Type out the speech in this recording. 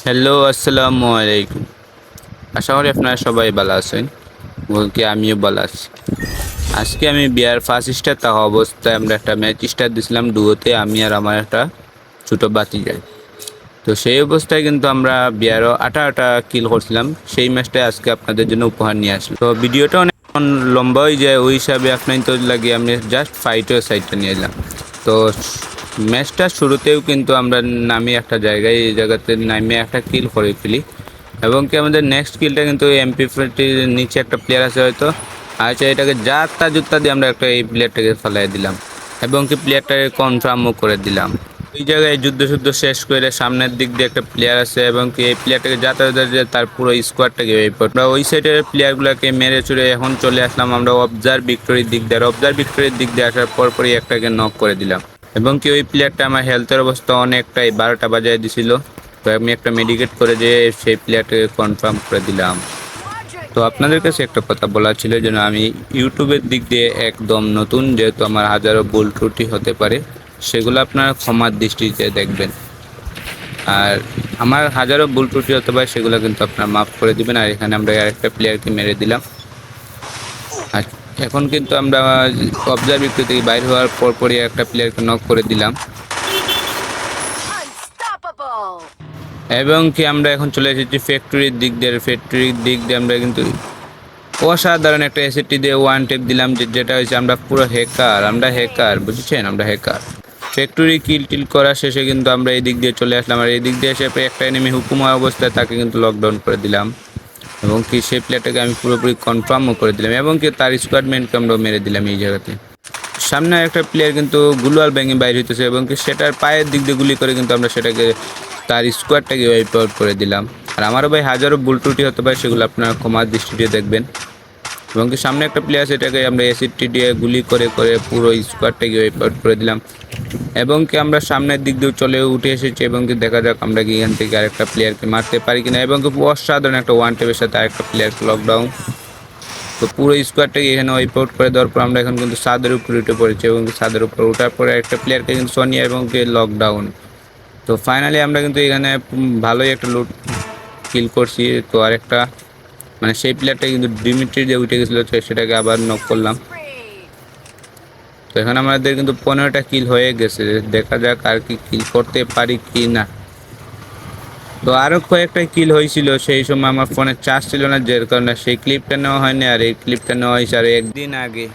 Hello, আসসালামু আলাইকুম। আশা করি আপনারা সবাই ভালো আছেন। বলতে আমিও ভালো আছি। আজকে আমি বিয়ার ফার্স্ট স্টার থাকা অবস্থায় আমরা একটা ম্যাচ স্টার্ট দিয়েছিলাম ডুয়োতে, আমি আর আমার একটা ছোটো ভাতিজা। তো সেই অবস্থায় কিন্তু আমরা বিয়ারও আটা কিল করছিলাম। সেই ম্যাচটাই আজকে আপনাদের জন্য উপহার নিয়ে আসলাম। তো ভিডিওটা অনেক লম্বা হয়ে যায়, ওই হিসাবে আপনার তো লাগে আমি জাস্ট ফাইটের সাইডটা নিয়ে এলাম। তো ম্যাচটা শুরুতেও কিন্তু আমরা নামি একটা জায়গায়, এই জায়গাতে নামে একটা কিল করে ফেলি এবং কি আমাদের নেক্সট কিলটা কিন্তু MP40 নিচে একটা প্লেয়ার আছে হয়তো, আচ্ছা এটাকে জাতা জুতা দিয়ে আমরা একটা এই প্লেয়ারটাকে ফেলাই দিলাম এবং কি প্লেয়ারটাকে কনফার্মও করে দিলাম। এই জায়গায় যুদ্ধ শেষ করে সামনের দিক দিয়ে একটা প্লেয়ার আছে এবং কি এই প্লেয়ারটাকে যাতায়াত তার পুরো স্কোয়াডটাকে আমরা ওই সাইডের প্লেয়ারগুলোকে মেরে চুরে এখন চলে আসলাম আমরা অবজার্ভ ভিক্টোরির দিক দিয়ে। অবজার্ভ ভিক্টোরির দিক দিয়ে আসার পরই একটাকে নক করে দিলাম এবং কি ওই প্লেয়ারটা আমার হেলথের অবস্থা অনেকটাই 12টা বাজায় দিছিল। তো আমি একটা মেডিকেট করে যে সেই প্লেয়ারটাকে কনফার্ম করে দিলাম। তো আপনাদের কাছে একটা কথা বলা ছিল যেন আমি ইউটিউবের দিক দিয়ে একদম নতুন, যেহেতু আমার হাজারো ভুল ত্রুটি হতে পারে, সেগুলো আপনারা ক্ষমার দৃষ্টিতে দেখবেন। আর আমার হাজারো ভুল ত্রুটি হতে পারে, সেগুলো কিন্তু আপনারা মাফ করে দিবেন। আর এখানে আমরা আরেকটা প্লেয়ারকে মেরে দিলাম। আর এখন কিন্তু আমরা অবজার্ভ থেকে বাইরে হওয়ার পরই একটা প্লেয়ারকে নক করে দিলাম এবং কি আমরা এখন চলে এসেছি ফ্যাক্টরির দিক দিয়ে আমরা কিন্তু অসাধারণ একটা অ্যাসিডটি দিয়ে ওয়ান টেপ দিলাম, যেটা হয়েছে আমরা পুরো হ্যাকার বুঝছেন, আমরা হ্যাকার। ফ্যাক্টরি কিল করা শেষে কিন্তু আমরা এই দিক দিয়ে চলে আসলাম আর এই দিক দিয়ে এসে একটা এনিমি হুকুম অবস্থায় তাকে কিন্তু লকডাউন করে দিলাম এবং কি সেই প্লেয়ারটাকে আমি পুরোপুরি কনফার্মও করে দিলাম এবং কি তার স্কোয়াডমেন্টকে আমরা মেরে দিলাম এই জায়গাতে। সামনে একটা প্লেয়ার কিন্তু গুলওয়াল ভেঙে বাইরে হইতেছে এবং কি সেটার পায়ের দিক দিয়ে গুলি করে কিন্তু আমরা সেটাকে তার স্কোয়াডটাকে ওয়াইপ আউট করে দিলাম। আর আমারও ভাই হাজারো ভুল ত্রুটি হতে পারে, সেগুলো আপনারা ক্ষমার দৃষ্টিতে দেখবেন এবং কি সামনে একটা প্লেয়ার সেটাকে আমরা অ্যাসিডটি দিয়ে গুলি করে পুরো স্কোয়াডটাকে ওয়াইপ আউট করে দিলাম এবং কি আমরা সামনের দিক দিয়ে চলে উঠে এসেছি এবং কি দেখা যাক আমরা কি এখান থেকে আরেকটা প্লেয়ারকে মারতে পারি কিনা এবং কি অসাধারণ একটা ওয়ান টেপের সাথে আরেকটা প্লেয়ারকে লকডাউন। তো পুরো স্কোয়াডটাকে এখানে ওয়াইপ আউট করে দেওয়ার পর আমরা এখন কিন্তু ছাদের উপরে উঠে পড়েছি এবং ছাদের উপরে ওঠার পরে একটা প্লেয়ারকে কিন্তু সোনিয়া এবং কি লকডাউন। তো ফাইনালি আমরা কিন্তু এখানে ভালোই একটা লুট কিল করছি। তো আরেকটা মানে সেই প্লেয়ারটা কিন্তু ডিমিট্রি দিয়ে উঠে গেছিলো, সেটাকে আবার নক করলাম। তো এখন আমাদের কিন্তু 15টা কিল হয়ে গেছে, দেখা যাক আর কি কিল করতে পারি কি না। তো আরও কয়েকটা কিল হয়েছিল, সেই সময় আমার ফোনে চার্জ ছিল না, যার কারণে সেই ক্লিপটা নেওয়া হয়নি আর এই ক্লিপটা নেওয়া হয়েছে আর একদিন আগে।